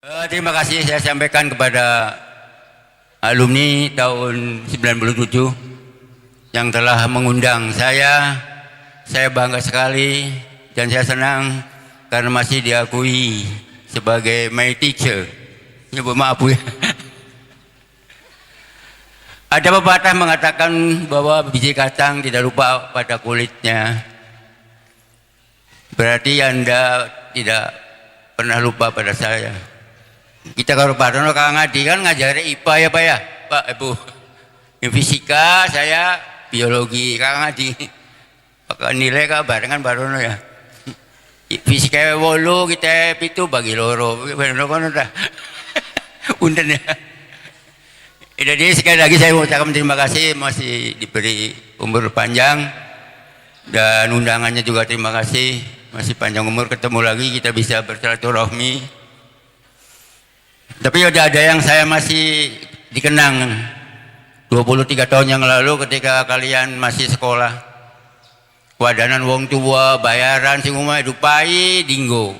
Terima kasih saya sampaikan kepada alumni tahun 97 yang telah mengundang saya. Saya bangga sekali dan saya senang karena masih diakui sebagai my teacher. Nyebut maaf ya. Ada pepatah mengatakan bahwa biji kacang tidak lupa pada kulitnya. Berarti Anda tidak pernah lupa pada saya. Kita kalau Pak Rono Kang Adi kan ngajari IPA ya Pak ya, Pak Ibu. Yang fisika, saya biologi, Kang Adi. Pakai nilai kan barengan Pak Rono ya. Fisika 8, kita itu bagi loro. Benar kan udah. Unten ya. Jadi sekali lagi saya mengucapkan terima kasih masih diberi umur panjang dan undangannya juga terima kasih masih panjang umur, ketemu lagi kita bisa bersilaturahmi. Tapi ada yang saya masih dikenang 23 tahun yang lalu ketika kalian masih sekolah. Wadanan wong tua, bayaran sing umay dupai dinggo.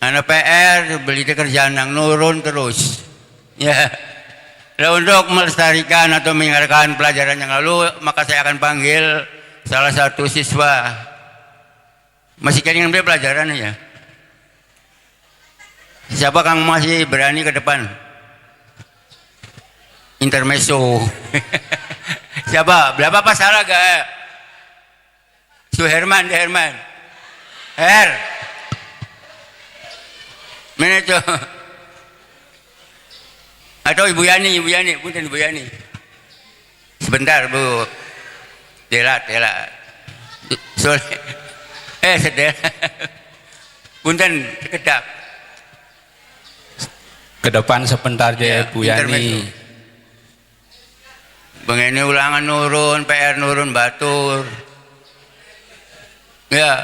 Anak PR beli kerjaan yang nurun terus. Ya. Nah, untuk melestarikan atau mengingatkan pelajaran yang lalu, maka saya akan panggil salah satu siswa. Masih keinginan beli pelajaran ya? Siapa Kang masih berani ke depan? Intermezzo. Siapa? Berapa pas salah gak? Suherman, Herman. Her. Mana itu? Atau Ibu Yani, punten Ibu Yani. Sebentar Bu. Dela. Sedela. Punten sekedap. Ke depan sebentar Ya, Bu Yani. Begini ulangan nurun, PR nurun, batur. Ya.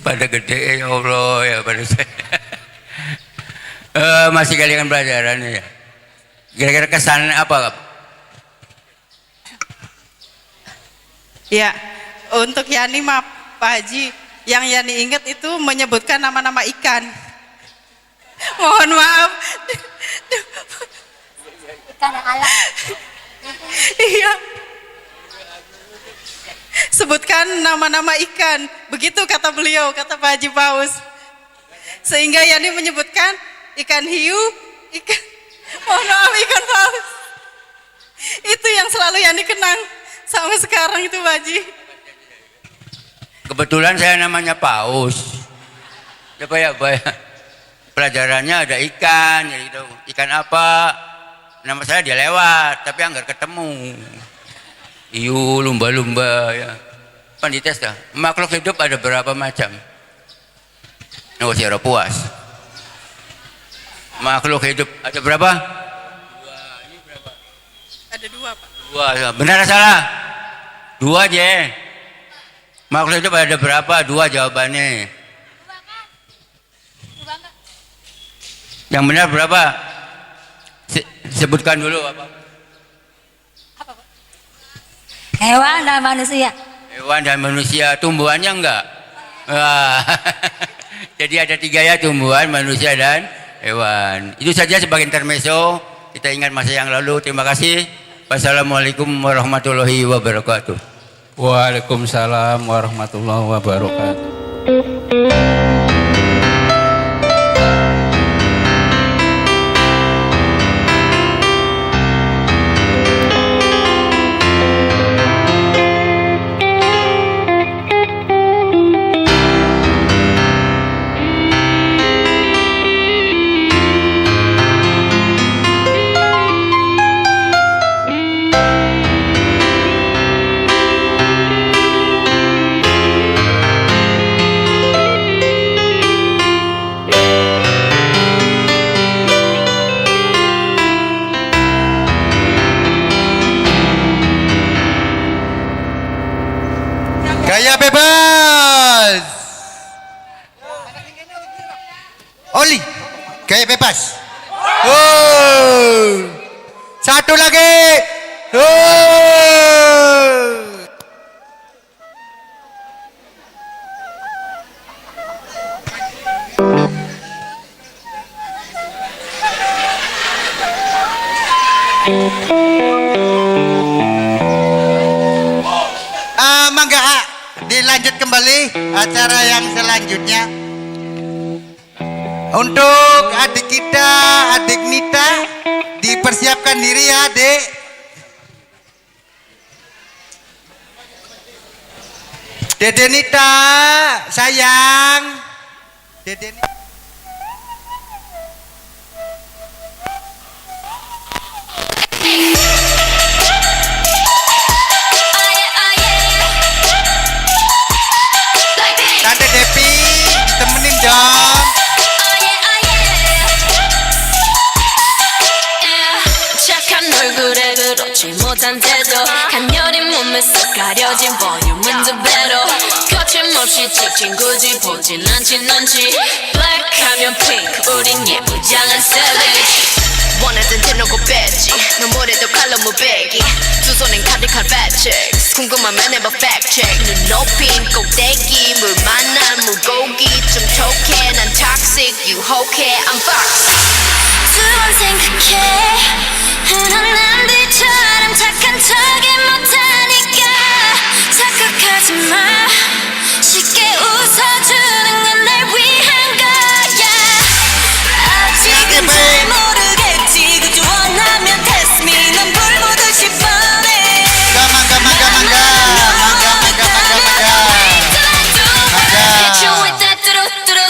Pada gede ya Allah ya pada saya. Masih kalian pelajaran ya. Kira-kira kesan apa? Ya, untuk Yani Pak Haji, yang Yani ingat itu menyebutkan nama-nama ikan. Mohon maaf. Ikan alam. Iya. Sebutkan nama-nama ikan. Begitu kata beliau, kata Pak Haji Paus. Sehingga Yani menyebutkan ikan hiu, mohon maaf, ikan paus. Itu yang selalu Yani kenang sampai sekarang itu Pak Haji. Kebetulan saya namanya Paus. Siapa ya, Pak? Pelajarannya ada ikan, ya gitu. Ikan apa? Nama saya dia lewat, tapi anggar ketemu. Iu, lumba-lumba ya. Kan dites dah. Makhluk hidup ada berapa macam? Oh, siapa puas? Makhluk hidup ada berapa? Ini berapa? Ada 2 Pak. 2, benar atau salah? 2 aja. Makhluk hidup ada berapa? 2 jawabannya. Yang benar berapa? Sebutkan dulu apa? Hewan dan manusia. Hewan dan manusia. Tumbuhannya enggak? Wah. Jadi ada 3 ya, tumbuhan, manusia dan hewan. Itu saja sebagai intermezzo. Kita ingat masa yang lalu. Terima kasih. Wassalamualaikum warahmatullahi wabarakatuh. Waalaikumsalam warahmatullahi wabarakatuh. Gaya bebas. Oli, gaya bebas. Oh, satu lagi. Oh. Mangga dilanjut kembali acara yang selanjutnya. Untuk adik kita, adik Nita, dipersiapkan diri ya adik. Dede Nita, sayang. Dede Nita. Tante Depi, temenin dong. 착한 얼굴에 그렇지 못한 태도 간녀린 몸에 쏙 가려진 볼륨은 두 배로 거침없이 찍힌 굳이 보진 않지 넌지 블랙하면 핑크 우린 예쁘장한 savage 원하던 대놓고 뺐지 너무래도 칼로 무배기 두 손엔 카드칼 배치 궁금하면 해봐 fact check 눈 높인 꼭대기 물 만난 물고기 좀 톡해 난 toxic 유혹해 I'm fox 두 번 생각해 흔한 남들처럼 착한 척이 못하니까 착각하지 마 쉽게 웃어주는 건 날 위한 거야 아직은 잘 모르겠지 그저 원하면 test me 넌 불보듯이 뻔해 Hit you with that 뚜루뚜루뚜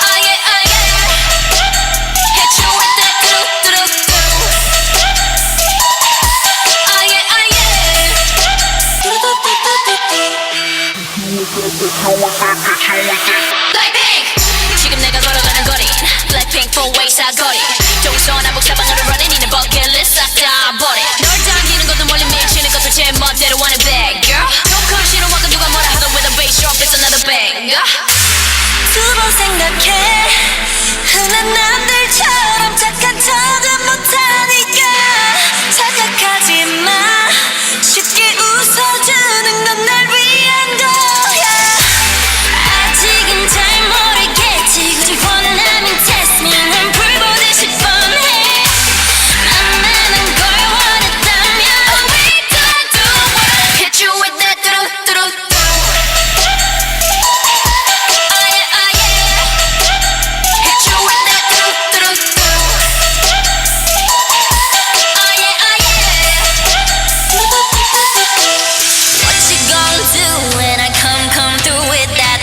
Oh yeah, oh yeah Hit you with that 뚜루뚜루뚜 Oh yeah, oh yeah Blackpink 지금 내가 걸어가는 거리 Blackpink four-way 사거리 동서남북 사방으로 running 이는 bucket-list 싹 다 버려 널 당기는 것도 멀리 밀치는 것도 제 멋대로 하는 bad girl 조금 싫어하고 누가 뭐라 하던 with a bass drop it's another bang 두 번 생각해 흔한 남들처럼 착한 척은 못하니까 착각하지 마 쉽게 웃어주는 건 날 위한 거야 아직은 잘 모르겠지 굳이 원하면 test me 난 불보듯이 뻔해 만나는 걸 원했다면 Oh we don't do it Hit you with that 뚜루뚜루뚜 Oh yeah, oh yeah Hit you with that 뚜루뚜루뚜 Oh yeah, oh yeah What you gonna do when I come through with that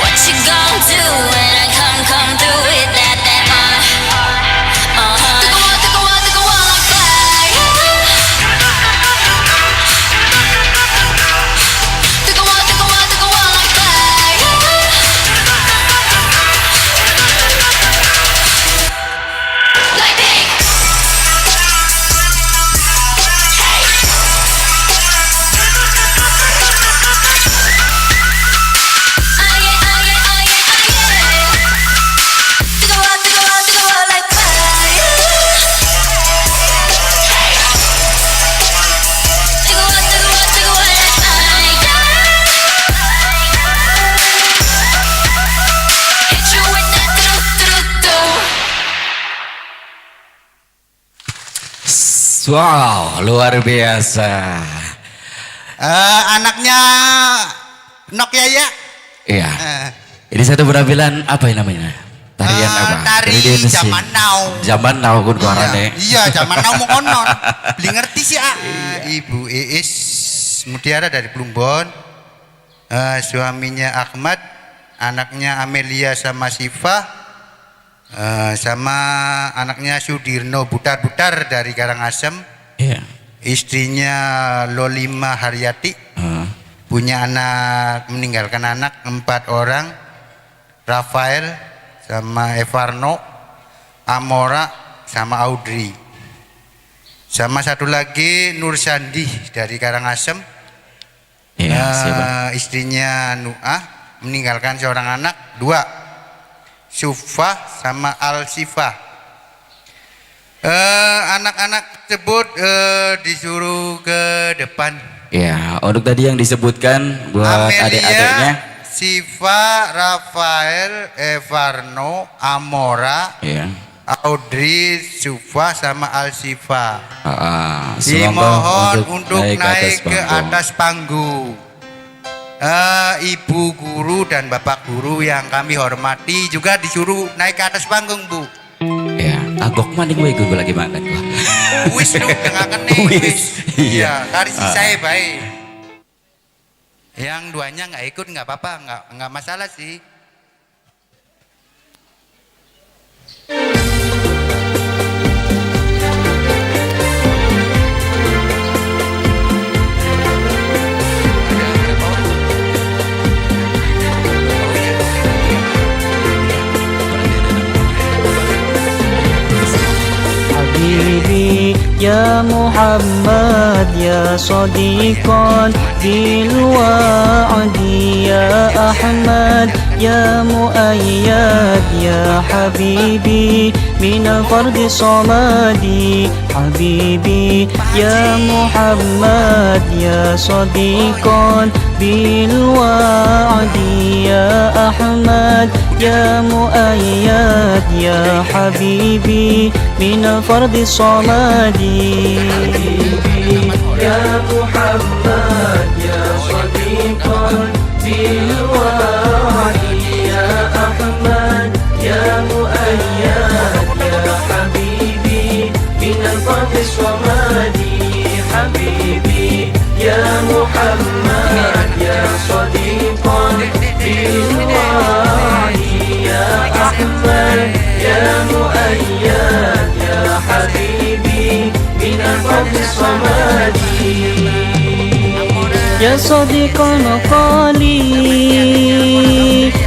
What you gonna do when I come through with that 뜨거워 뜨거워 like fire 뜨거워 like fire Like pink 뜨거워 like fire 뜨거워 like fire Hit you with that 뚜루뚜루뚜 Wow, luar biasa. Anaknya Nokia ya. Iya. Eh, Ini satu penampilan apa yang namanya? Tarian apa? tari Indonesia. zaman now. Zaman now kun kuarane. Iya, zaman now mau konon. Beli ngerti sih Ibu Iis Mutiara dari Plumbon. Suaminya Ahmad, anaknya Amelia sama Siva. Sama anaknya Sudirno Butar-Butar dari Karangasem, Iya. istrinya Lolima Haryati, punya anak, meninggalkan anak 4 orang, Rafael sama Evarno, Amora sama Audrey, sama satu lagi Nur Sandi dari Karangasem, Iya, siapa? istrinya Nuah, meninggalkan seorang anak 2, Sufa sama Al-Sifa. Anak-anak tersebut disuruh ke depan. Ya, untuk tadi yang disebutkan buat Amelia adik-adiknya. Siva, Rafael, Evarno, Amora, Ya. Audrey, Sufa sama Alsifa. Semoga Dimohon untuk naik ke panggung. atas panggung. Ibu guru dan bapak guru yang kami hormati juga disuruh naik ke atas panggung, Bu. Ya, agok maning we gue lagi makan gua. Wis lu dengarkan nih. Wis, Iya, dari si Ah. saya baik. Yang duanya nggak ikut nggak apa-apa, nggak masalah sih. حبيبي يا محمد يا صديقا بالوعد يا أحمد يا مؤيد يا حبيبي من فرد صمدي حبيبي يا محمد يا صديقا بالوعد يا أحمد يا مؤيد يا حبيبي من فرد صمدي يا محمد يا صديقا بالوعد يا أحمد يا مؤيد يا حبيبي من الفرد الصمدي حبيبي يا محمد يا صديقا بالوعد يا أحمد يا مؤيد يا حبيبي من الفرد الصمدي يا صديق مقالي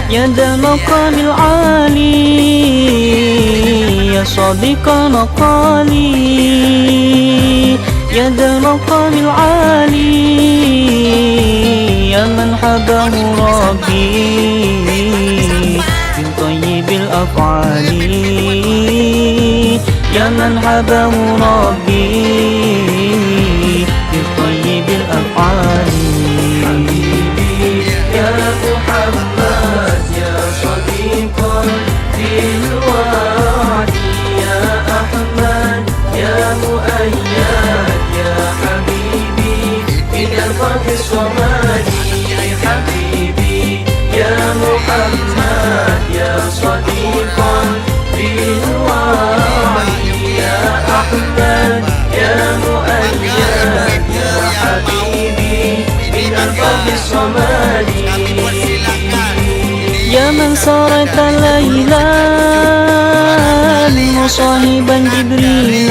يا ذا المقام العالي يا صديق مقالي يا ذا المقام العالي يا من حبه ربي من طيب الأفعال يا من حبه ربي من طيب الأفعال يا محمد يا صديقا بالوعد يا أحمد يا مؤيد يا حبيبي من الفرد الصمدي حبيبي يا محمد يا صديقا بالوعد يا أحمد يا مؤيد يا حبيبي من الفرد الصمدي يا من سارت ليلا مصاحبا جبريل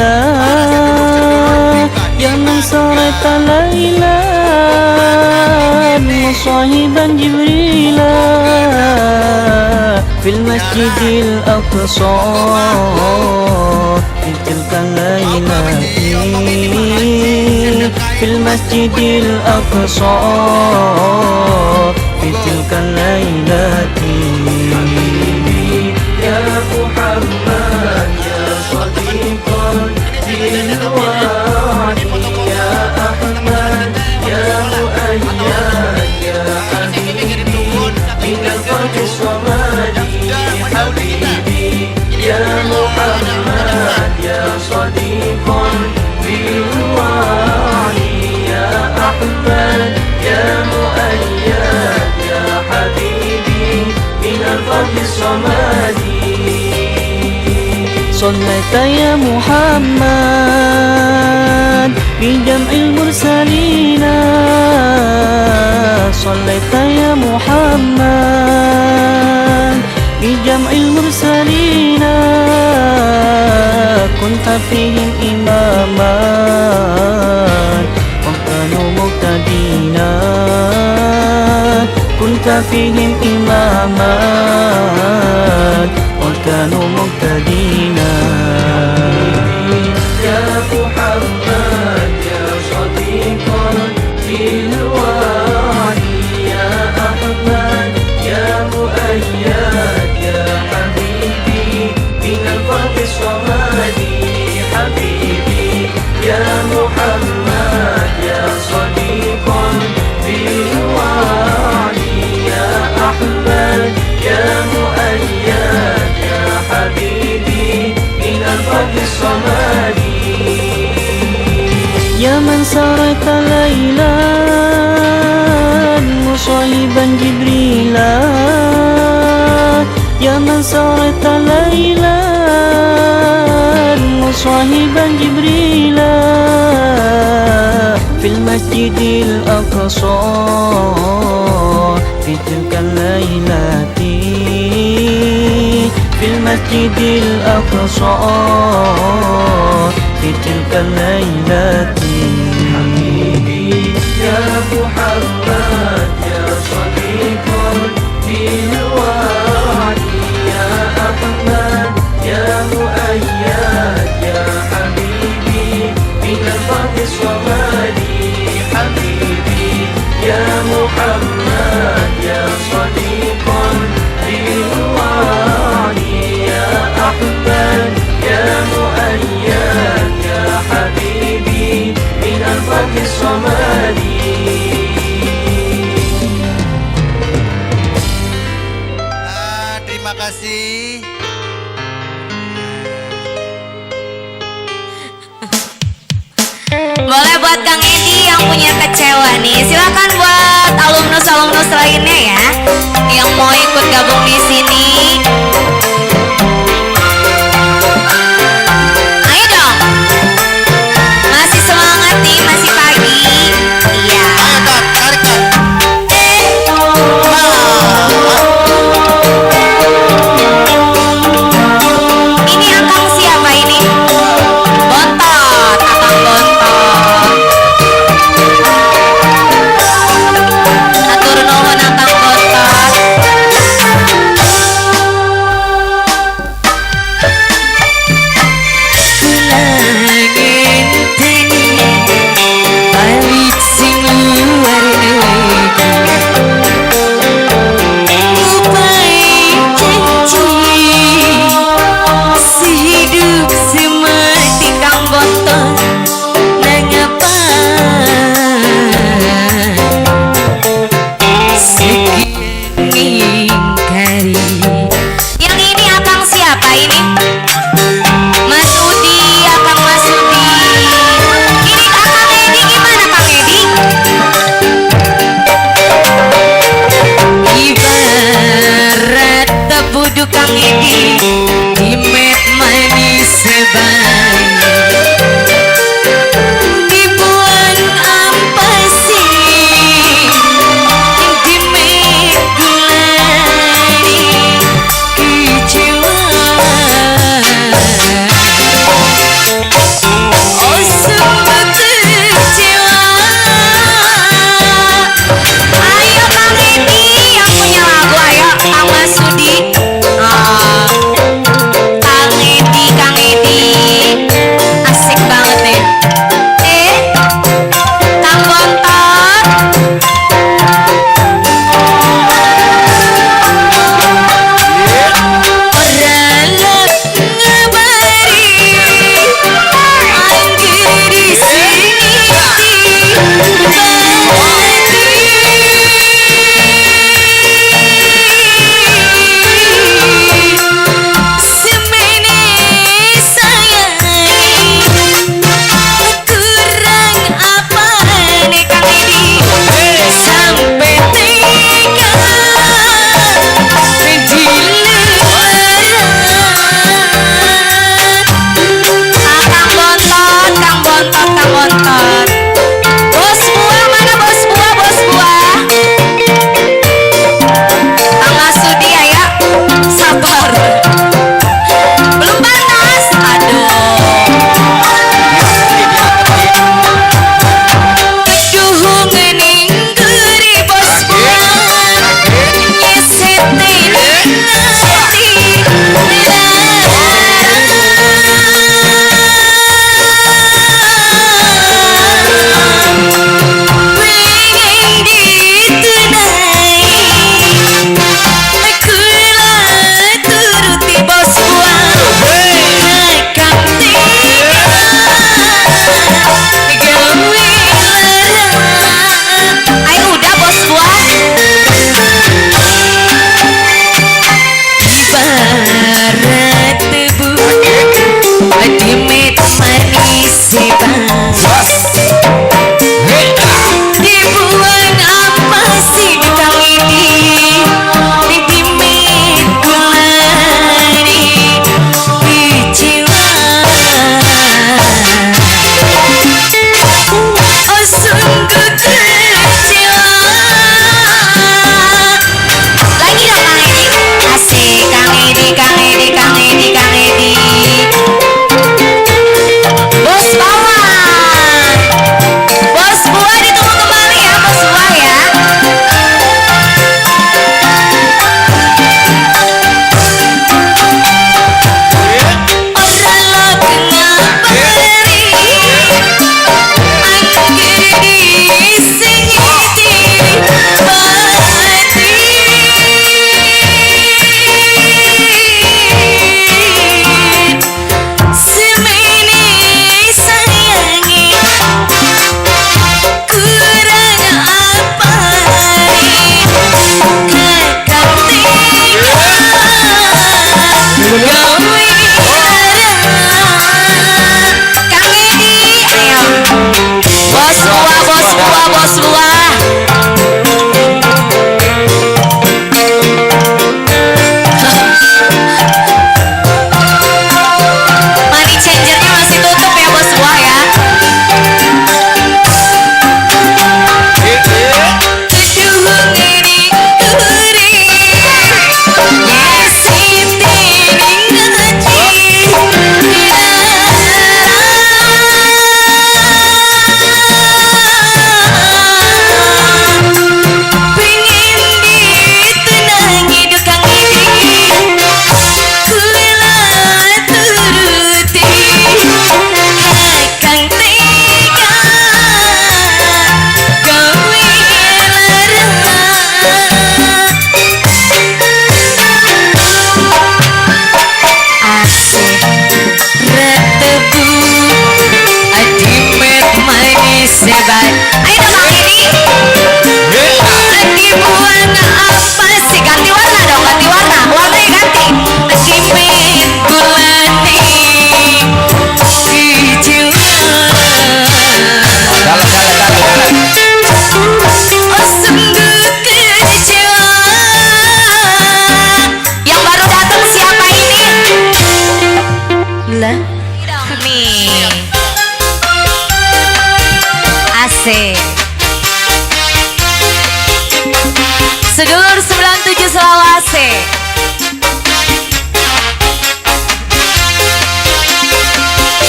يا من سارت ليلا مصاحبا جبريل في المسجد الأقصى في تلك الليلة في المسجد الأقصى في تلك الليلة يا محمد يا صديقا بالوعد يا أحمد يا مؤيد يا حبيبي من الفرد الصمدي حبيبي يا محمد يا صديقا بالوعد يا أحمد يا مؤيد يا حبيبي من الفرد الصمدي صليت يا محمد بجمع المرسلين صليت يا محمد بجمع المرسلين كنت فيهم إماما وكانوا مقتدين كنت فيهم إماما وكانوا مقتدين يا محمد يا صديقا بالوعد يا أحمد يا مؤيد يا حبيبي من الفرد الصمدي حبيبي يا محمد يا صديقا بالوعد يا من سرت ليلا مصاحبا جبريلا يا من سرت ليلا مصاحبا جبريلا في المسجد الأقصى في تلك الليلة في المسجد الأقصى في تلك الليلة حبيبي يا محمد يا صديق بالوعد يا أحمد يا مؤيد يا حبيبي من الفرد الصمد حبيبي يا محمد يا صديق بالوعد يا أحمد يا مؤيد يا حبيبي من الفرد الصمد. Terima kasih. Boleh buat Kang Edi yang punya kecewa nih. Silakan buat alumnus lainnya ya yang mau ikut gabung di sini. Ayo dong. Masih semangat nih, masih pagi. Iya. Ayo Tot, tarik Tot. Ini akang siapa ini? Bontot, akang bontot. Atur nuhun akang bontot. sedulur 97 Sulawesi.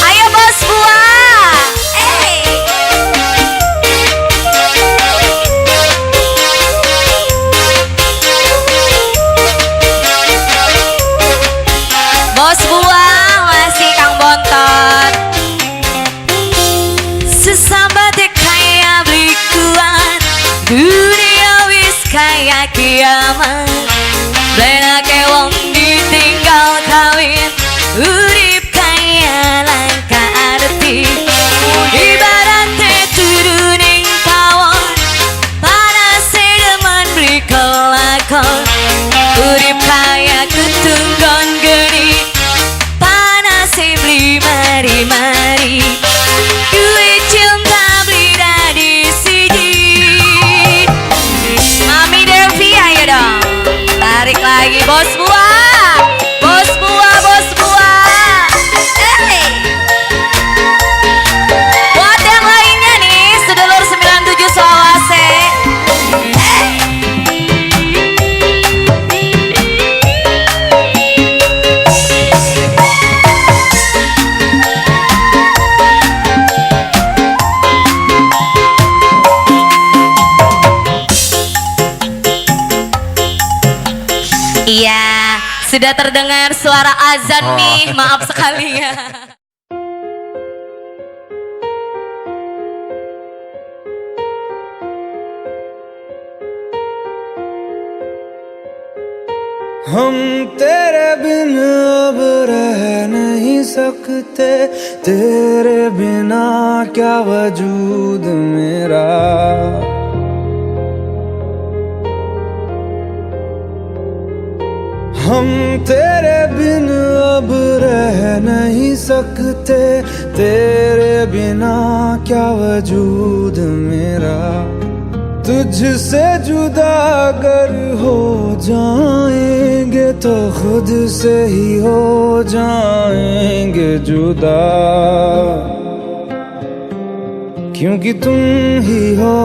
Ayo bos buah. Bos buah masih Kang Bontot. Sesambat kayak belikuan, dunia wis kayak kiamat. Blenake wong ditinggal kawin, urip kaya langka arti. Ibaratnya turuning pawon, panas demen beli kelakon. Urip kaya ketunggon geni, panas beli mari-mari. Duit cinta beli dari sini. Mami Devi ayo dong, tarik lagi bos buah, bos buah, bos buah. Buat yang lainnya nih, sedulur 97 Sulawesi. Iya, sudah terdengar suara azan nih, maaf sekali ya. हम तेरे बिन अब रह नहीं सकते, तेरे बिना क्या वजूद मेरा। हम तेरे बिन अब रह नहीं सकते, तेरे बिना क्या वजूद मेरा। तुझसे जुदा अगर हो जाएंगे तो खुद से ही हो जाएंगे जुदा। क्योंकि तुम ही हो,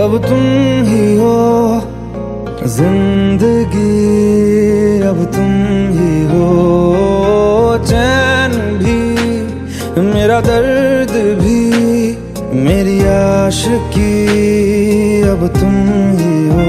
अब तुम ही हो जिंदगी, अब तुम ही हो। चैन भी मेरा दर्द भी मेरी आशिकी, अब तुम ही हो।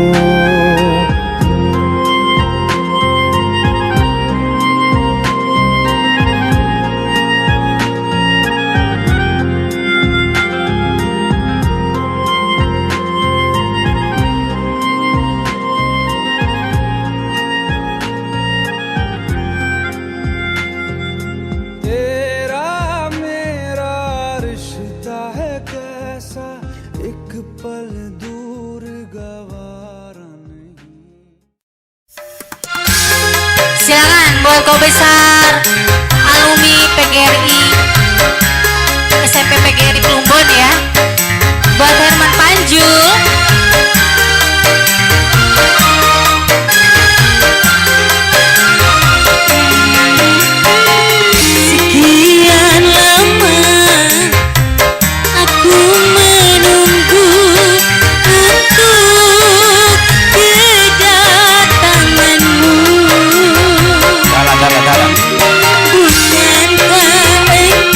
Silakan buat kau besar alumni PGRI SMP PGRI Plumbon ya, buat Herman Panjul. Sekian lama aku menunggu untuk kedatanganmu. Dalam. Bukankah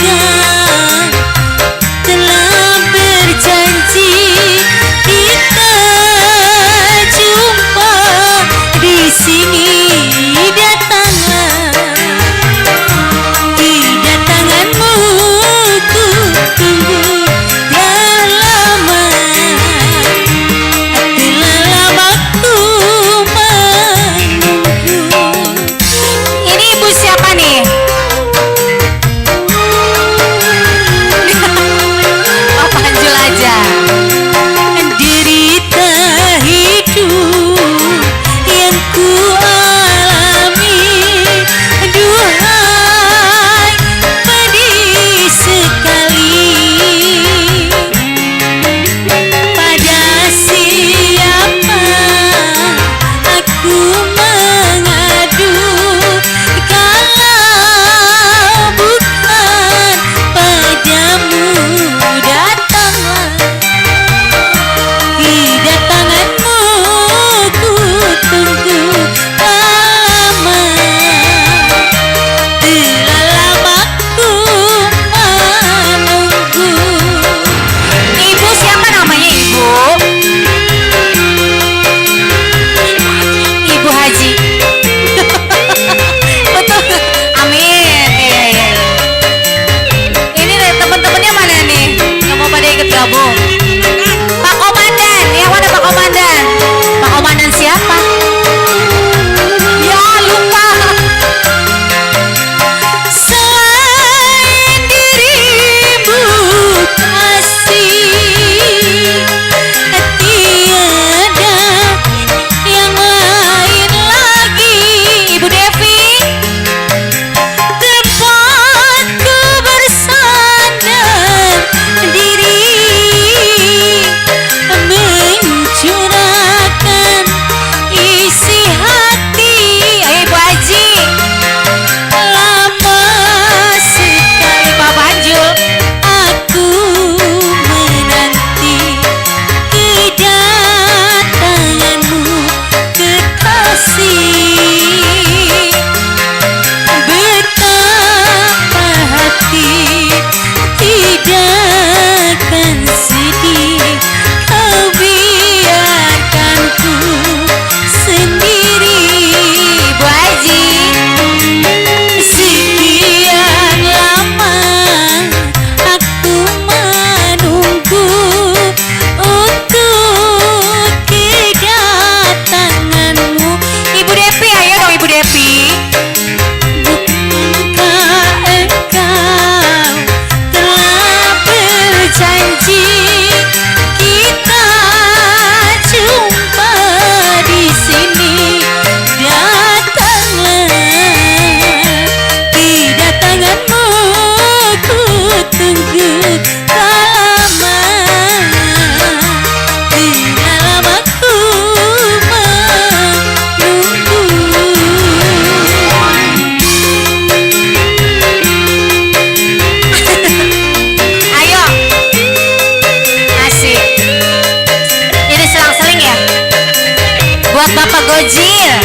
buat Bapak Gojil.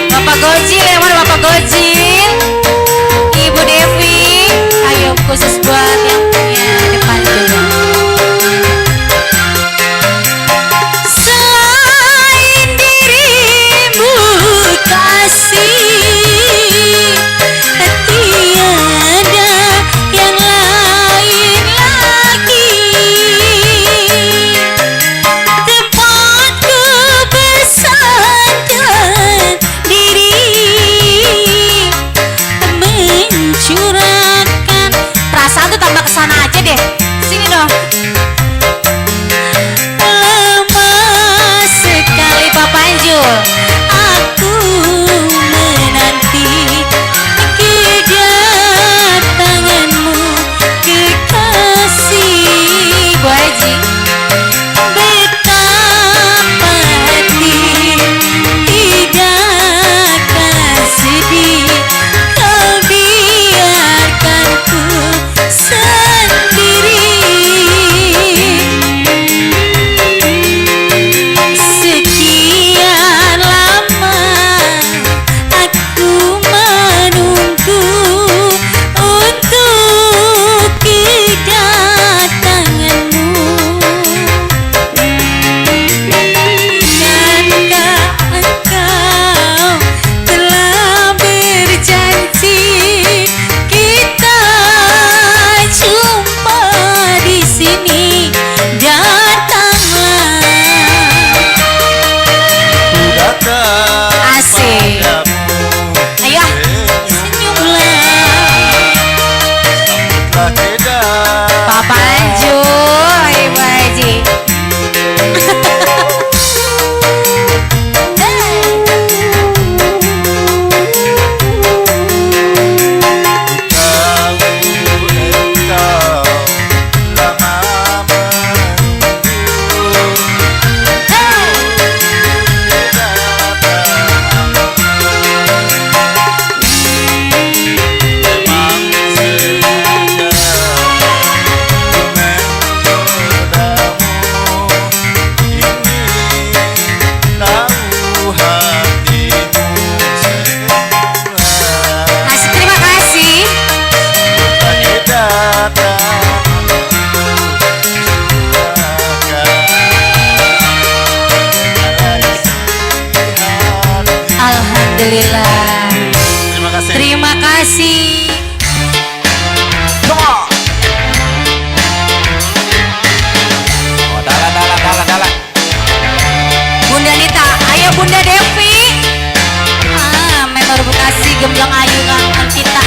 Bapak Gojil, yang mana Bapak Gojil? Ibu Devi, ayo khusus buat yang punya depan juga. Selain dirimu kasih, tiada yang lain lagi. Tempatku bersandar diri, mencurahkan perasaan tuh tambah kesana aja deh. Sini dong. Lama sekali Pak Panjul aku menanti kedatanganmu kekasih. Bu Haji, betapa hati tidak akan sedih kau biarkan ku sendiri. Sekian lama aku menunggu untuk kedatanganmu. Bukankah engkau telah berjanji kita jumpa di sini? Datanglah. Asik. Ayo, senyumlah. Papa Anjur, Ibu Haji. Asik, terima kasih. Alhamdulillah. Terima kasih. Bunda Nita, ayo Bunda Devi. Member Bekasi gembleng ayu kan kita.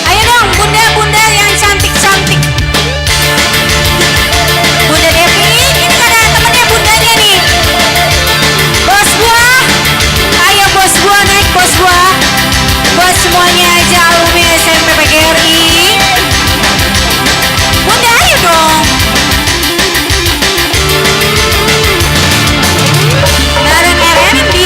Ayo dong bunda-bunda yang cantik-cantik. Bunda Devi, ini ada temennya bundanya nih. Bos buah, ayo bos buah naik bos buah. Buat semuanya aja alumni SMP PGRI. Bunda ayo dong. Bareng RMD.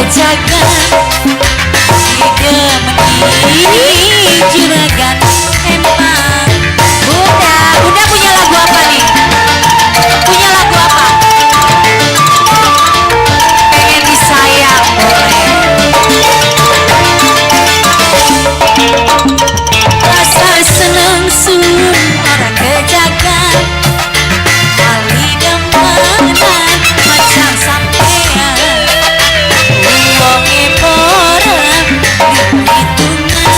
kejagan digemeni juragan emang. Bunda punya lagu apa nih? Punya lagu apa? Pengen disayang boleh. Rasa senang sun orang kejagan kali demenan macam sampean uangnya porang dihitungan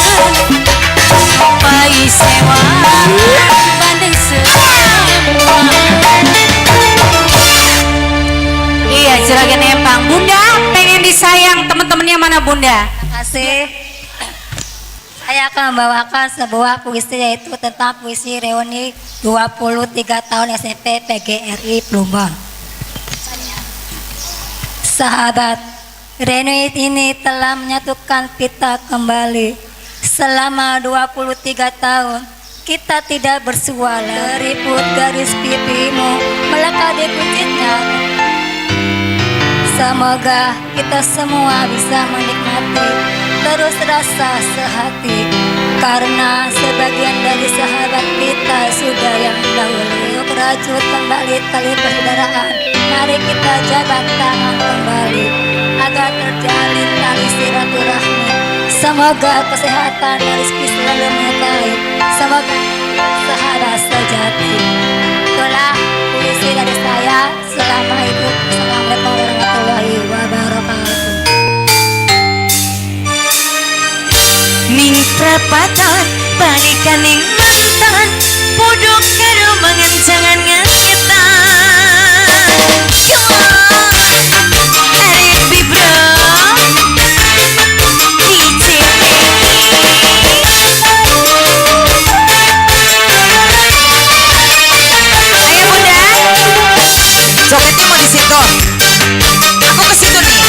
pai sewa bandeng semua. Iya juragan empang. Bunda pengen disayang teman-temannya mana Bunda? Terima kasih. Saya akan membawakan sebuah puisi yaitu tentang puisi reuni 23 tahun SMP PGRI Plumbon. Sahabat, reuni ini telah menyatukan kita kembali. Selama 23 tahun kita tidak bersuara. Keriput garis pipimu melekat di kucingnya. Semoga kita semua bisa menikmati terus rasa sehati, karena sebagian dari sahabat kita sudah yang dahulu. Yuk rajut kembali tali persaudaraan, mari kita jabat tangan kembali agar terjalin tali silaturahmi. Semoga kesehatan dan rezeki selalu menyertai, semoga sahabat sejati. Itulah puisi dari saya. Selamat hidup. Assalamualaikum warahmatullahi wabarakatuh. Ning perapatan balikan ning mantan podok karo mangan jangan ngagetan. Arepi bro DJ ayo Bunda, jogetnya mau di situ. Aku ke situ nih.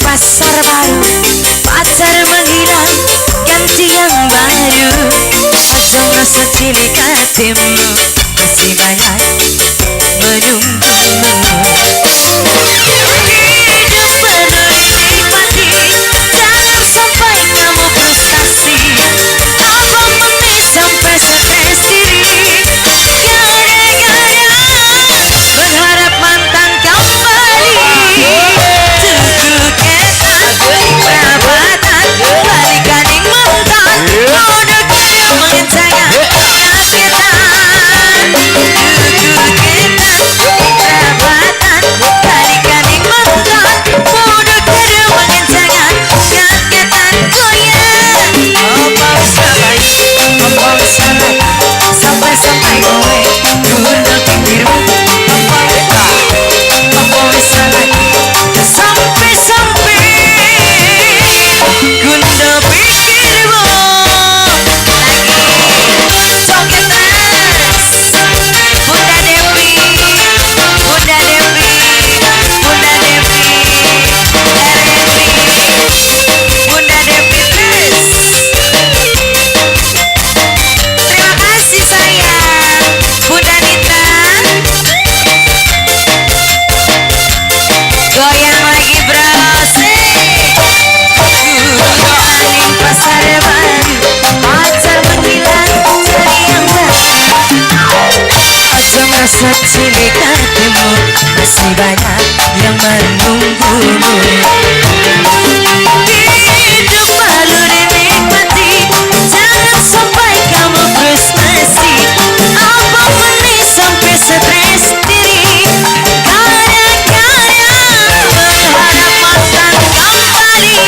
Pasar baru, pacar menghilang, ganti yang baru. Aja merasa cilik hatimu, masih banyak menunggu. Hidup penuh nikmati, jangan sampai kamu frustasi. Abang meni sampai stres diri, gara-gara berharap mantan kembali. Perabatan balikan ing mantan udah kaya mengencangkan kagetan. Perabatan balikan ing mantan udah kaya mengencangkan kagetan. Goyang apa salah sampai-sampai kowe gundul pikirmu. Apa salah sampai-sampai gunda pikirmu lagi joget terus. Bunda Dewi, Bunda Dewi, Bunda Dewi, Bunda Dewi terus. Terima kasih sayang Bunda Nita. Goyang lagi bro sih. Aning pasar baru, pacar menghilang cari yang baru. Aja merasa cilik hatimu, masih banyak yang menunggumu. Hidup baru dinikmati, jangan sampai kamu frustasi. Apa meni sampai stres diri, gara-gara berharap mantan kembali.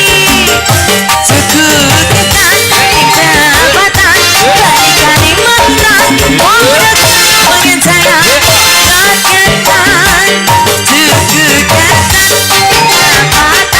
Cukup ketat ing perabatan balikan ing mantan udah kaya mengencangkan kagetan. Cukup ketat ing perabatan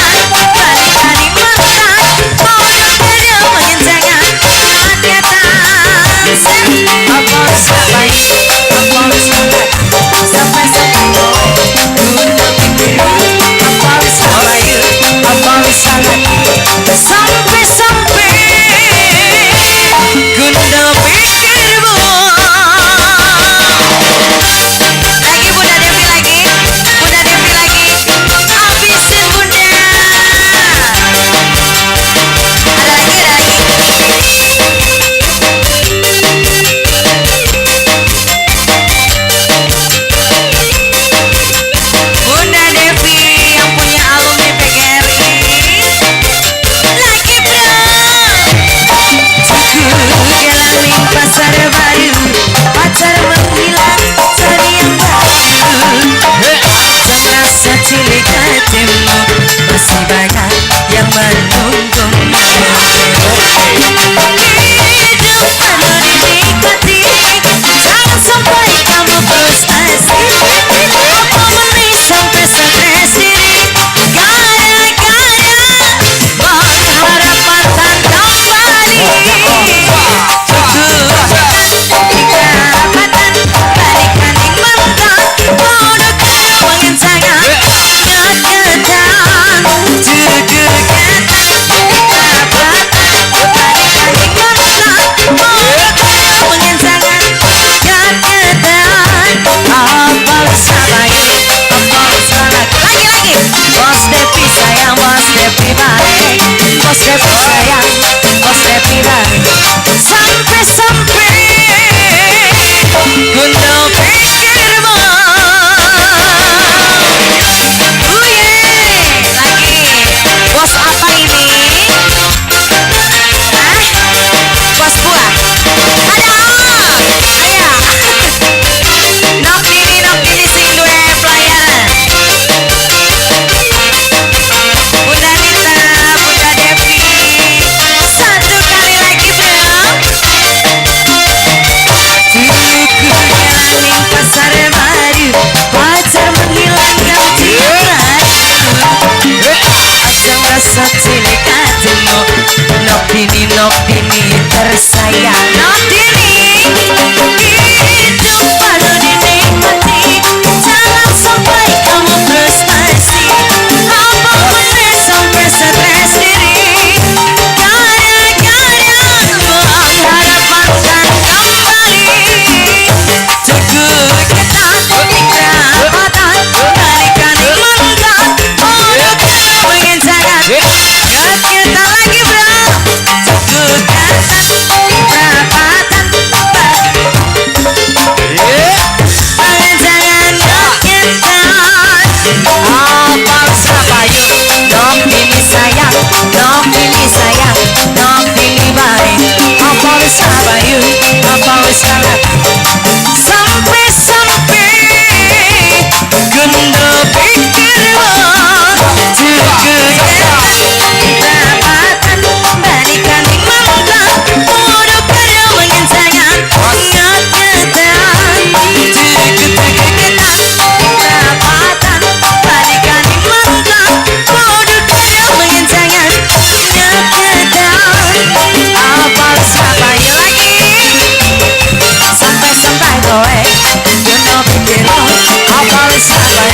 salah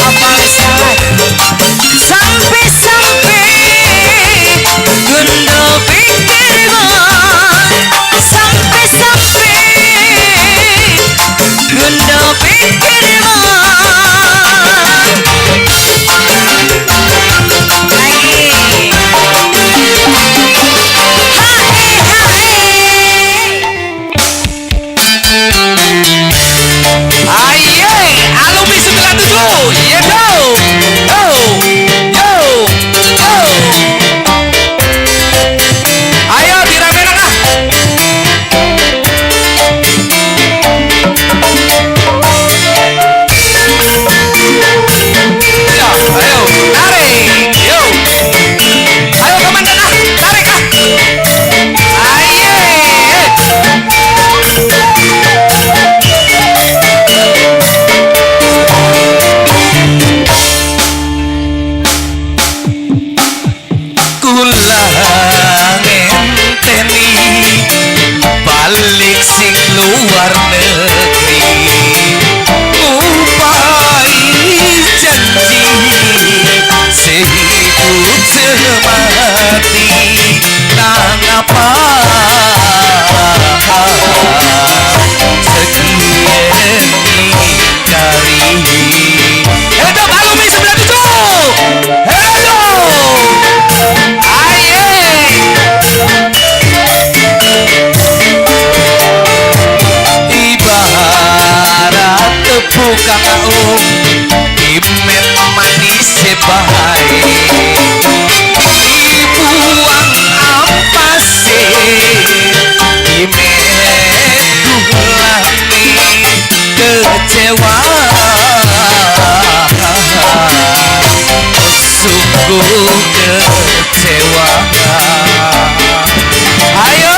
apa salah sampai-sampai gundo pikirkan sampai-sampai gundo pikirkan Alumni 97, yeah go, yo, yo, yo. Ayo diramein ah. Ya, ayo, tarik, yo. Ayo komandan ah, tarik ah. Ayo. Ngenteni balik sing luar negeri upai janji sehidup semati nang apa sekian ingkari hidup alumni 97 ibarat tepung kang imet manis bahaya dibuang ampase imet gulami kecewa sungguh kecewa ayo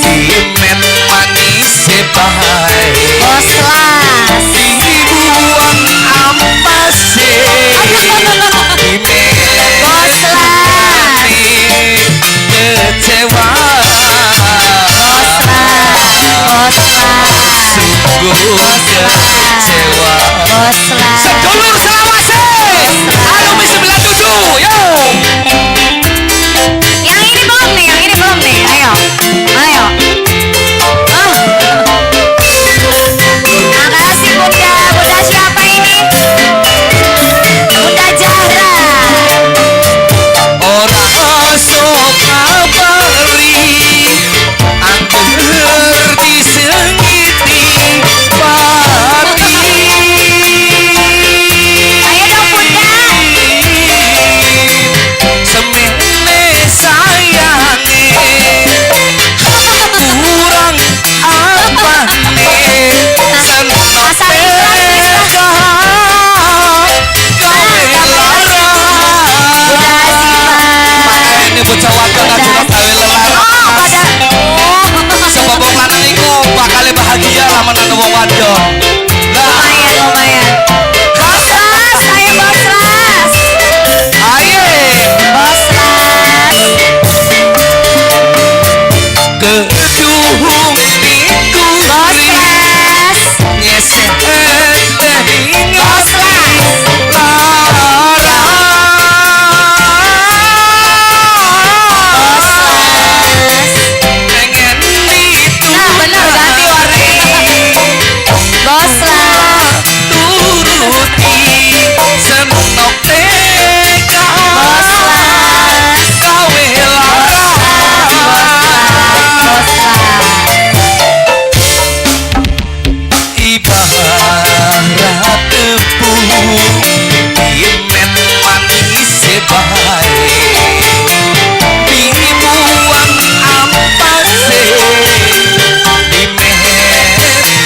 imet manis bahaya dibuang ampase imet kecewa sungguh kecewa sedulur selawase alumni 97 yo Yang ini belum nih, ayo, ayo. Makasih Bunda, Bunda siapa ini? Bunda Zahra. orang sok kabari angger disengiti pati dong. Lumayan, lumayan. Bos Ras, ayo Bos Ras. Ayo. Bos Ras. Keduhung niku Bos Ras. nyesek Bos Ras. Bos Ras. pengen itu Nah bener ganti warnanya. Bos Ras. turuti senok teka Bos Ras. gawe lara Bos Ras. ibarat tepung imet manis sebaik dimuang ampase dimet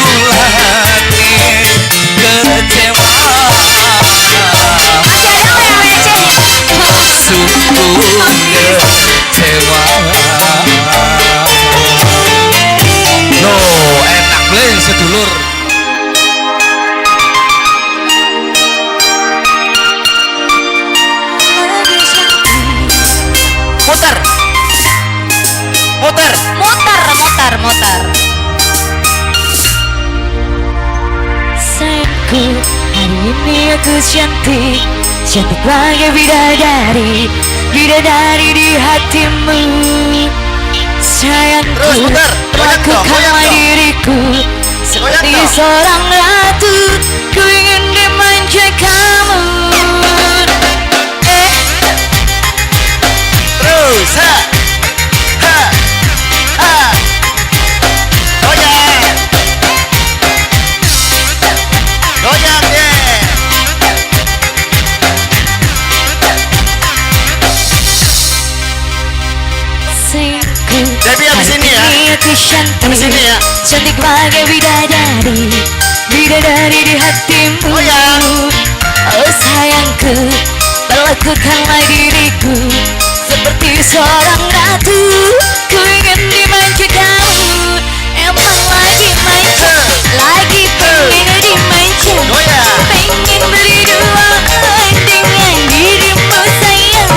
kulane kecewa Masih ada nggak yang receh? sungguh kecewa no enak bleng sedulur. Muter muter Muter, muter, muter. Sayangku, hari ini aku cantik, cantik bagai bidadari, bidadari di hatimu. Sayangku, Terus, putar. Goyang dong, goyang lakukanlah dong. diriku seperti Goyang dong. seorang ratu. Ku ingin dimanja kamu. terus ha ha ha goyang goyang yeah. Sayangku, Debbie, habis hari ini ya. aku cantik, Habis ini ya. cantik bagai bidadari, bidadari di hatimu. Oh ya. Oh sayangku, perlakukanlah diriku seperti seorang ratu. Ku ingin dimanja kamu, emang lagi manja, lagi pengen dimanja, Goyang. pengen berduaan dengan dirimu sayang.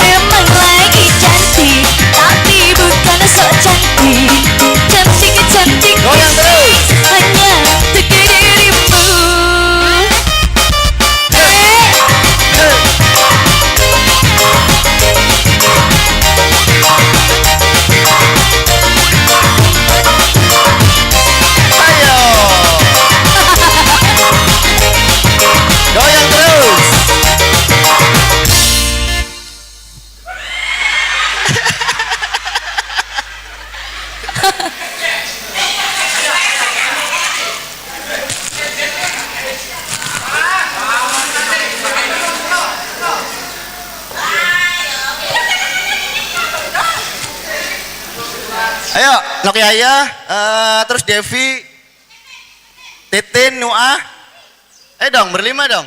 Emang lagi cantik, tapi bukan sok cantik, cantik-cantik Goyang terus. hanya untuk dirimu. Ayo goyang terus. Ayo, Nokia ya, terus Devi, Titin, Nuah. Ayo dong, berlima dong.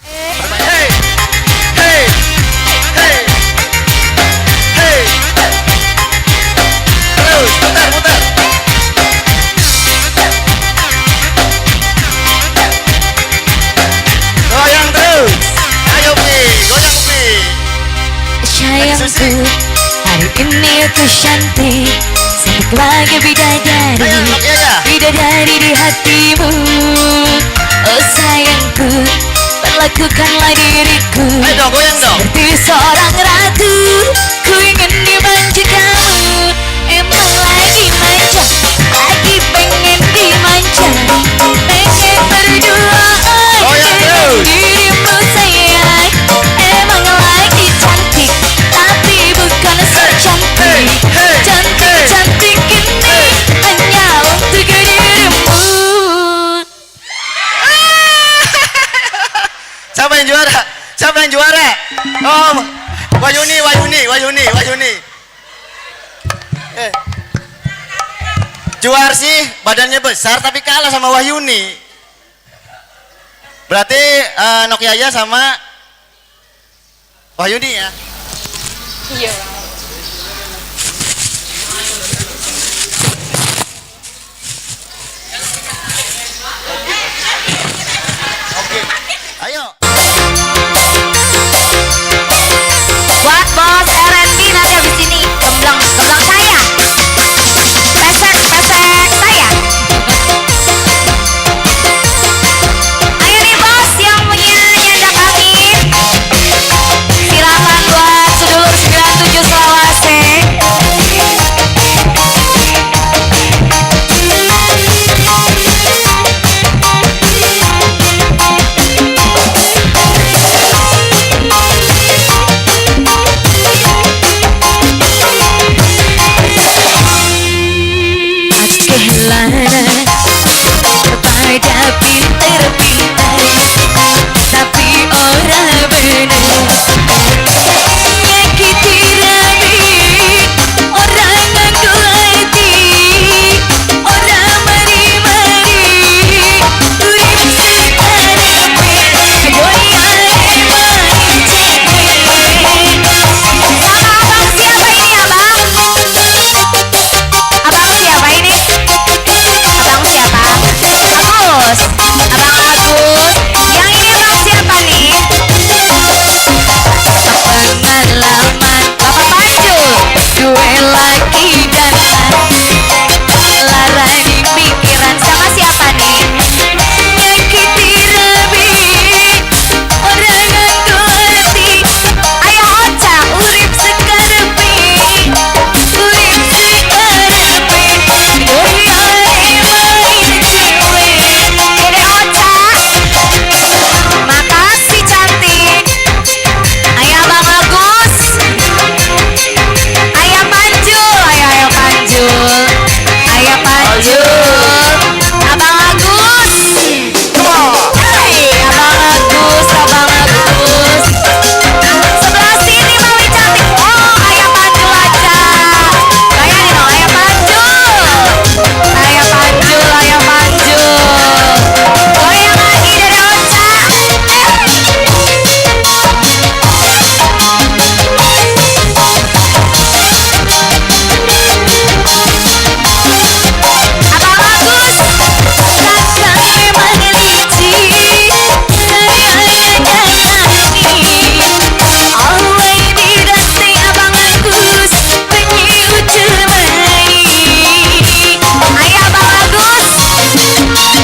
Hey, hey, hey, hey. Terus, putar, putar. Goyang terus. Ayo Pi, goyang Pi. Sayangku, hari ini aku cantik, cantik bagai bidadari, Ayo, Nokia ya. bidadari di hatimu. Oh sayangku, perlakukanlah diriku Ayo dong, goyang dong. seperti seorang ratu. Ku ingin dimanja kamu, emang lagi manja, lagi pengen dimanja, pengen berduaan Goyang dengan terus. dirimu sayang. Emang lagi cantik, tapi bukan sok cantik, hey, cantik-cantik ini hanya untuk dirimu. Siapa yang juara? Siapa yang juara? Oh, Wayuni, Wayuni, Wayuni, Wayuni. Juarsi badannya besar tapi kalah sama Wahyuni. Berarti Nokia ya sama Wahyuni ya. Iya.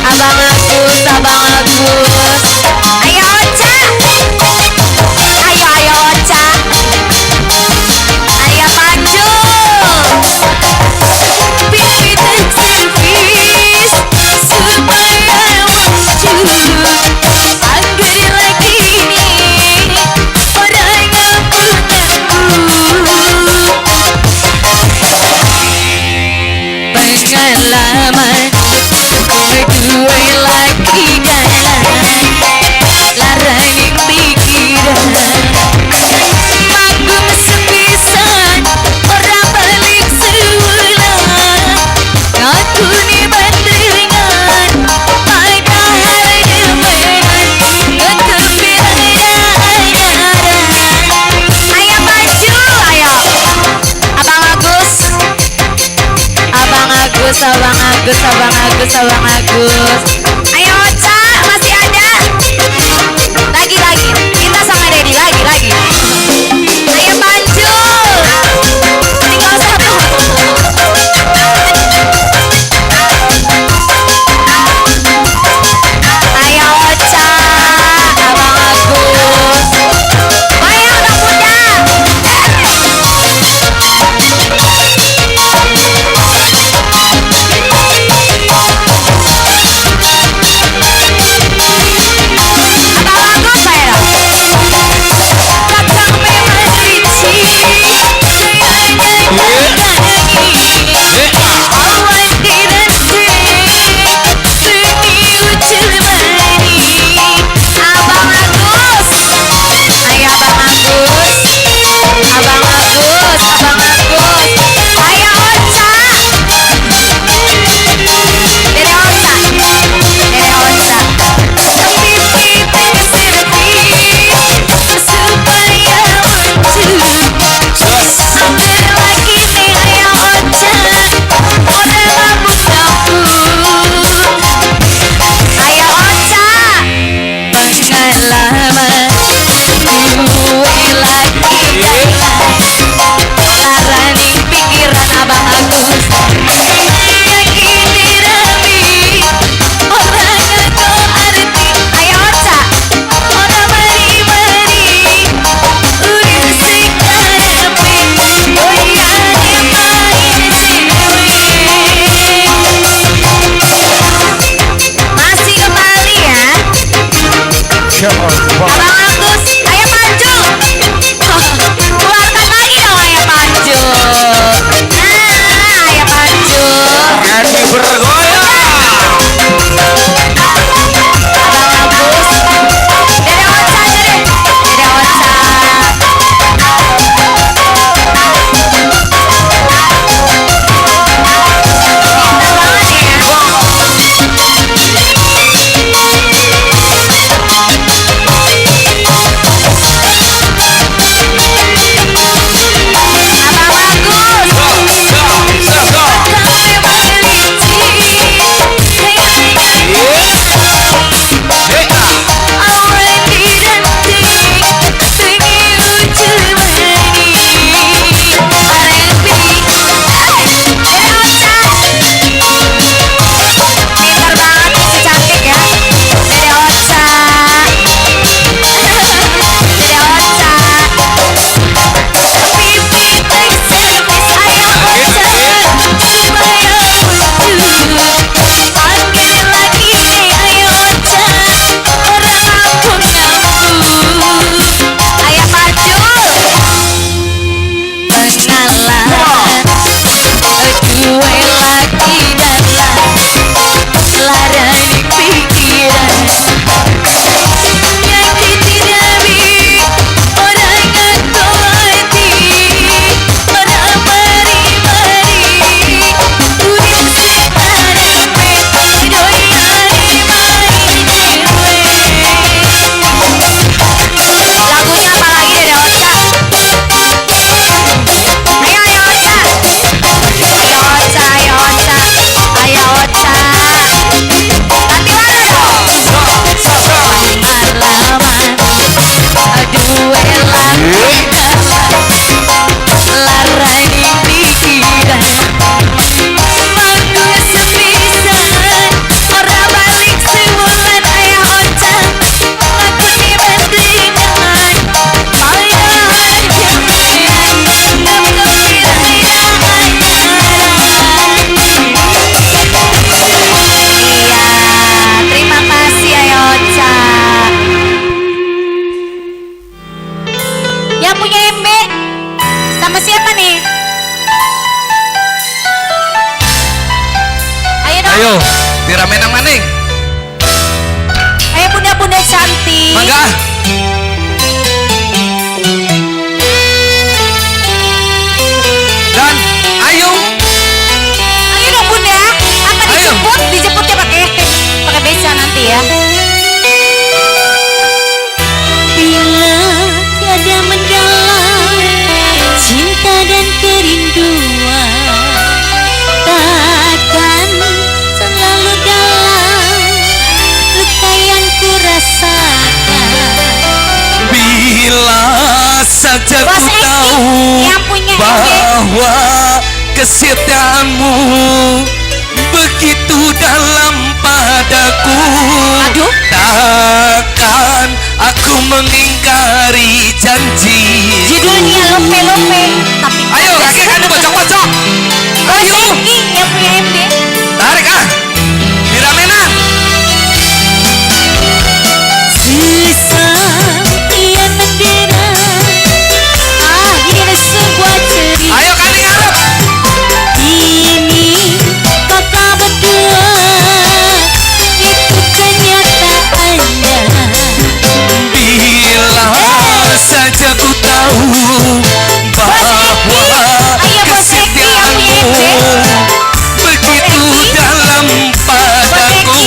Abang Agus, Abang Agus. Ayo Ocha. Ayo Ocha. Ayo maju. Pipi dan servis supaya maju. Angger lagi nih orang yang punamu. Pengalaman berdua lagi jalan larang pikiran manggung sepisan orang balik seulang aku nih bandengan padahal demenan kegembiraan ayo maju ayo Abang Agus Abang Agus Abang Agus Abang Agus Abang Agus ayo Ocha masih ada lagi kita sama Dedi lagi ayo maju tinggal satu ayo Ocha Abang Agus ayo anak muda saja Bos ku Eki, tahu yang punya bahwa kesetiaanmu begitu dalam padaku. Aduh. Takkan aku mengingkari janji. Judulnya Lope-Lope, tapi Ayo kaki kan bocok-bocok. Bos Ayo Eki yang punya MD. tarik ah. Biramena. Sesampian mendera, akhir sebuah cerita. Ayo kali ngarep. Ini kata berdua, itu kenyataannya. Bila saja ku tahu bahwa kesetiaanmu begitu dalam padaku.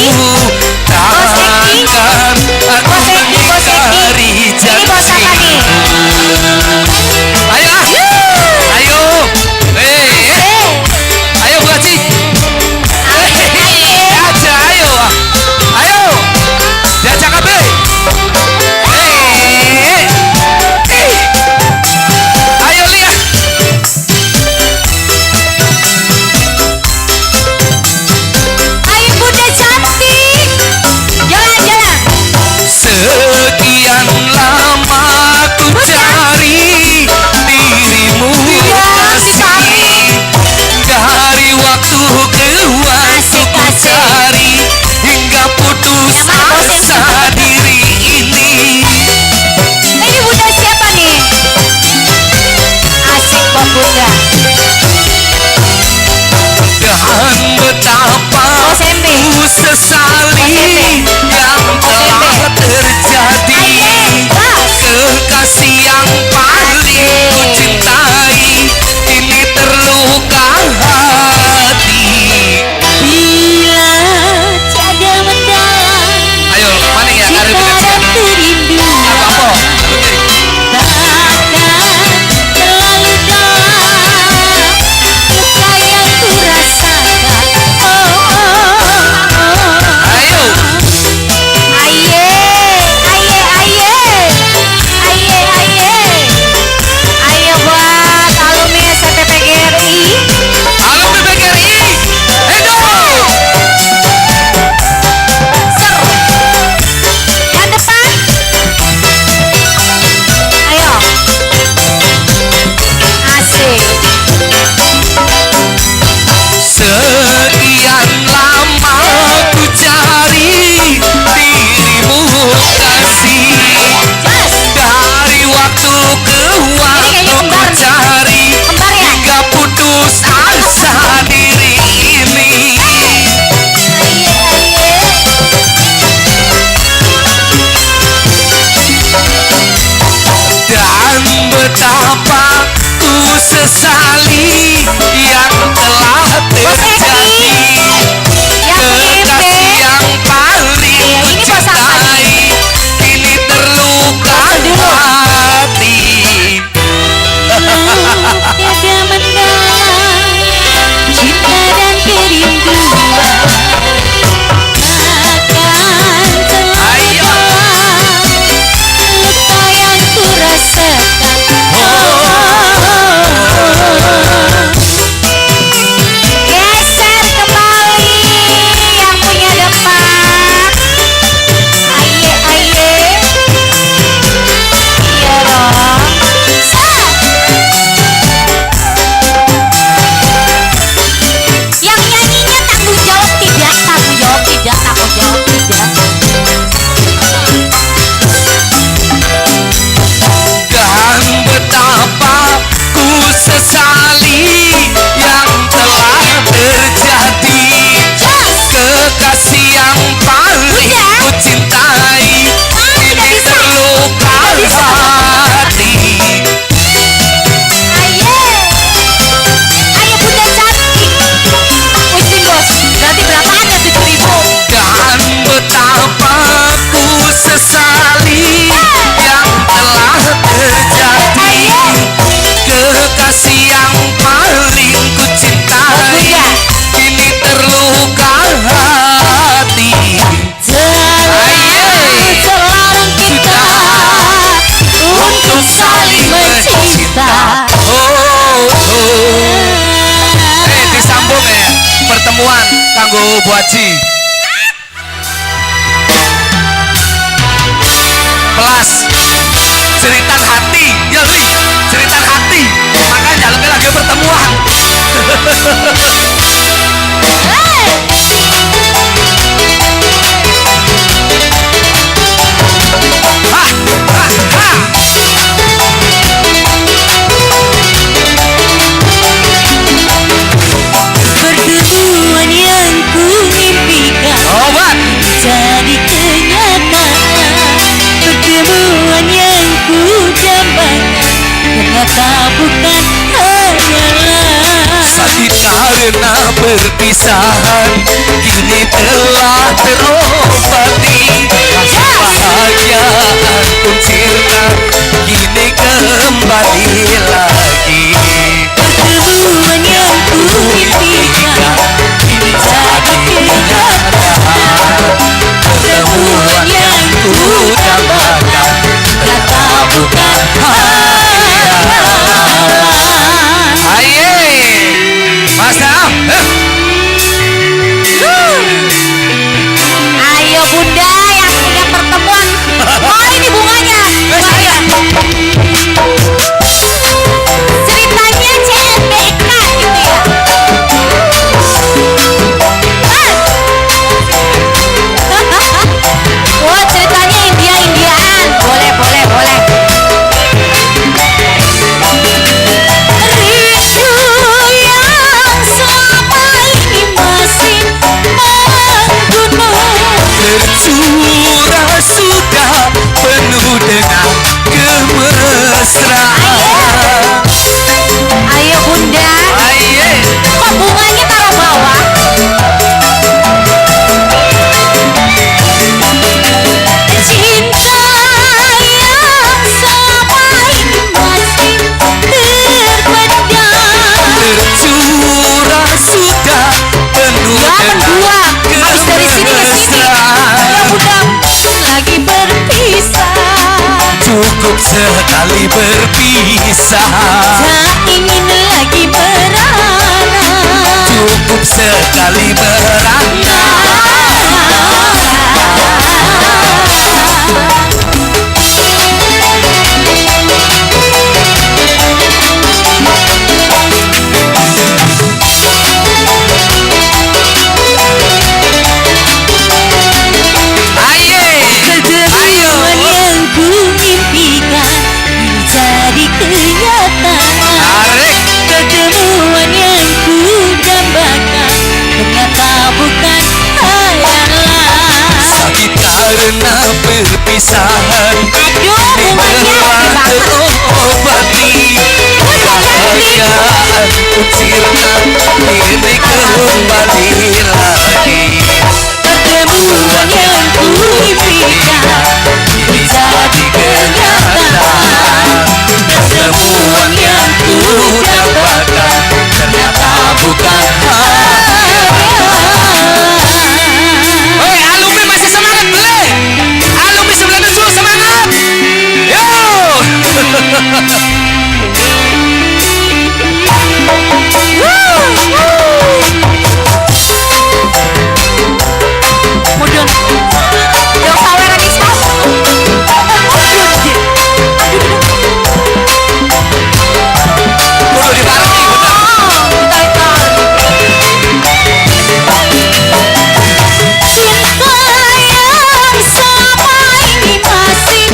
Takkan aku mengingkari Ini bos apa janji. nih? Ayo ah. Ayo. Ayo Bu Haji. Aja ayo. Ayo. Diajak kabeh. Ayo lihat. Ayo Bunda cantik, jalan-jalan. Sekian lama ku cari dirimu kasih. Dari waktu ke waktu ku cari hingga putus asa diri ini. Ini Bunda siapa nih? Asik buat Bunda. Dan betapa Bos MB. ku sesali yang telah terjadi. Kekasih yang paling ku cintai kini terluka hati. Bila tiada mendalam, Ayo mana ya cinta karep kita dan kerinduan apa? takkan terlalu dalam. Luka yang ku rasakan. Ayo. Aye, aye, aye, aye, aye. Ayo buat alumni SMPPGRI. Halo PPGRI. Edo. Ser. Yang depan. Ayo. Asik. Sekian lama ku cari dirimu kasih. Dari waktu ke waktu ku cari hingga putus asa diri ini. Aye, aye. Dan betapa ku sesali yang telah terjadi. Kekasih yang paling ku cintai kini terluka hati. Tiada mendalam, cinta dan kerinduan takkan terlalu dalam. Luka yang ku rasakan. Bu Haji. Pelas. Ceritan hati, ya Li. Ceritan hati. Makanya jalurnya lagi pertemuan. Pertemuan yang ku mimpikan Obat. jadi kenyataan. Pertemuan yang ku dambakan ternyata bukan hayalan. Sakit karena perpisahan kini telah terobati. Kebahagiaan pun sirna kini kembali lagi. Pertemuan yang ku mimpikan Kini jadi kenyataan. Pertemuan yang ku dambakan ternyata bukan hayalan. Aye, Mas Am. Ayo bunda yang punya pertemuan. Oh ini bunganya. Bunganya. Ceritanya CLBK gitu ya. Oh ceritanya India-Indiaan. Boleh, boleh, boleh. Rindu yang selama ini masih menggunung. Tercurah sudah penuh dengan kemesraan. Ayo bunda. Aye, Kok bunganya taruh bawah? Cinta yang selama ini masih terpendam. tercurah sudah penuh Ya dengan berdua, habis dari sini ke sini. Ya kemesraan. bunda, lagi berpisah. Cukup sekali berpisah. Tak ingin lagi merana. Cukup sekali merana. Aye, ayo. Pertemuan yang ku mimpikan jadi kenyataan. Tarik. Pertemuan yang ku dambakan ternyata bukan hayalan. Sakit karena perpisahan Aduh, bunganya telah gede banget. terobati. Kebahagiaan pun sirna kini kembali lagi. Pertemuan yang ku mimpikan Kini jadi kenyataan. Pertemuan yang ku dambakan ternyata bukan hayalan. Hei, alumni masih semangat boleh? Alumni 97 semangat. Yo. mudun. Dong saweran di stop. Kudu dibarengi, bener. Cinta yang selama ini masih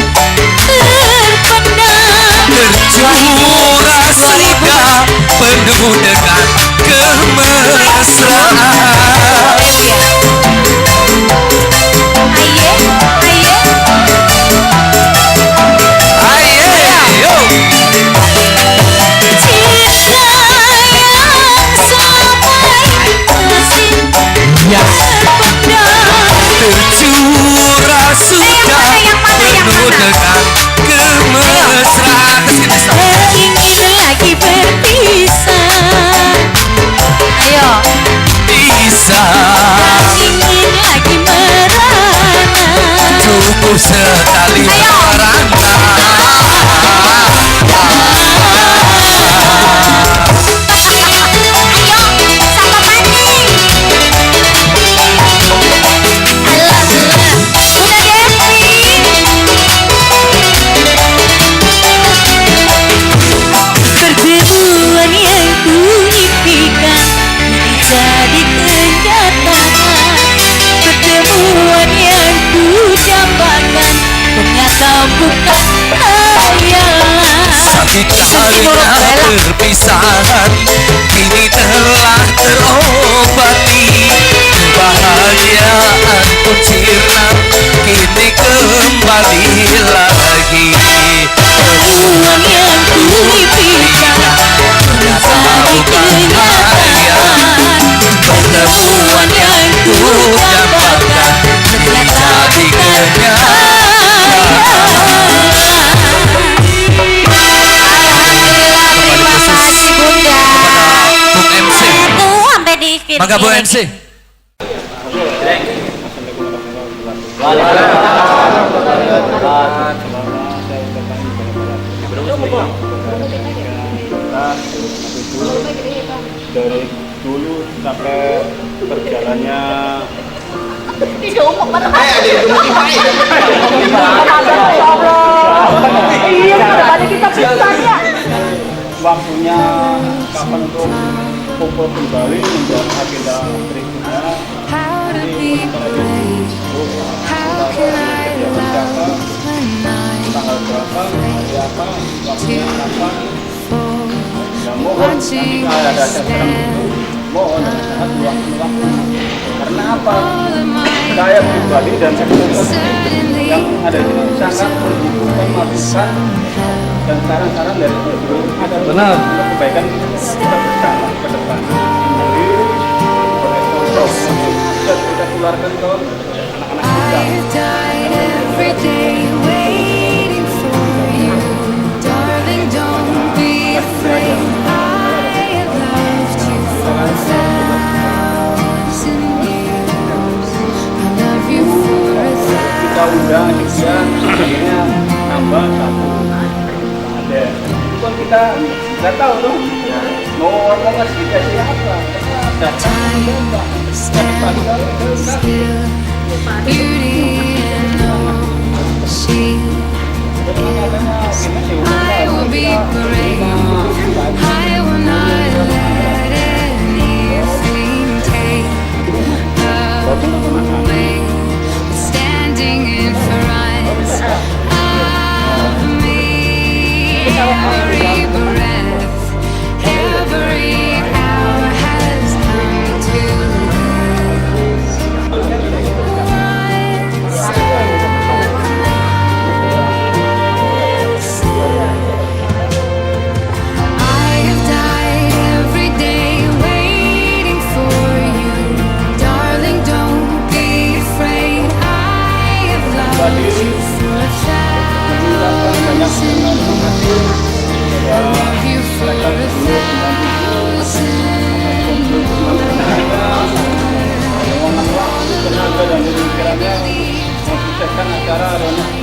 terpendam. Tercurah sudah penuh dengan kemesraan. Aye, aye. Aye, yo. Cinta yang selama ini masih terpendam. Tercurah sudah penuh dengan kemesraan. Kesini, Sob. Tak ingin lagi berpisah. Ayo. Bisa Tak ingin lagi merana. cukup sekali Ayo. merana. Ayo, sama maning. Kita dengan perpisahan kini telah terobati, kebahagiaan pun sirna kini kembali lagi. Pertemuan yang kuimpikan ternyata bukan kenyataan. Pertemuan yang kudambakan ternyata bukan kenyataan. Alhamdulillah, terima kasih Bunda. Bung MC. Aku sampai dikit. Mangga Bung MC. Dari dulu sampai perjalannya waktunya kapan untuk kumpul kembali menjadi agenda berikutnya. Tanggal berapa, hari apa, waktunya kapan. Ya mohon nanti kalau ada acara mohon sangat waktu-waktu. Karena apa? Saya pribadi dan yang ada di sini sangat membutuhkan masukan dan saran-saran dari guru ada benar untuk kebaikan kita bersama ke depan. Jadi oleh contoh untuk bisa kita tularkan ke anak-anak kita. Kita undang juga akhirnya nambah satu ada bukan kita nggak tahu tuh mau ngomong kita siapa I will be brave. I will not let anything take away. Standing in front of me, every breath, every hour has come to this. One step I have died every day waiting for you, darling. Don't be afraid. I have loved you for 1,000 years. I love you for 1,000 tenaga dan pemikirannya mensukseskan acara Ronis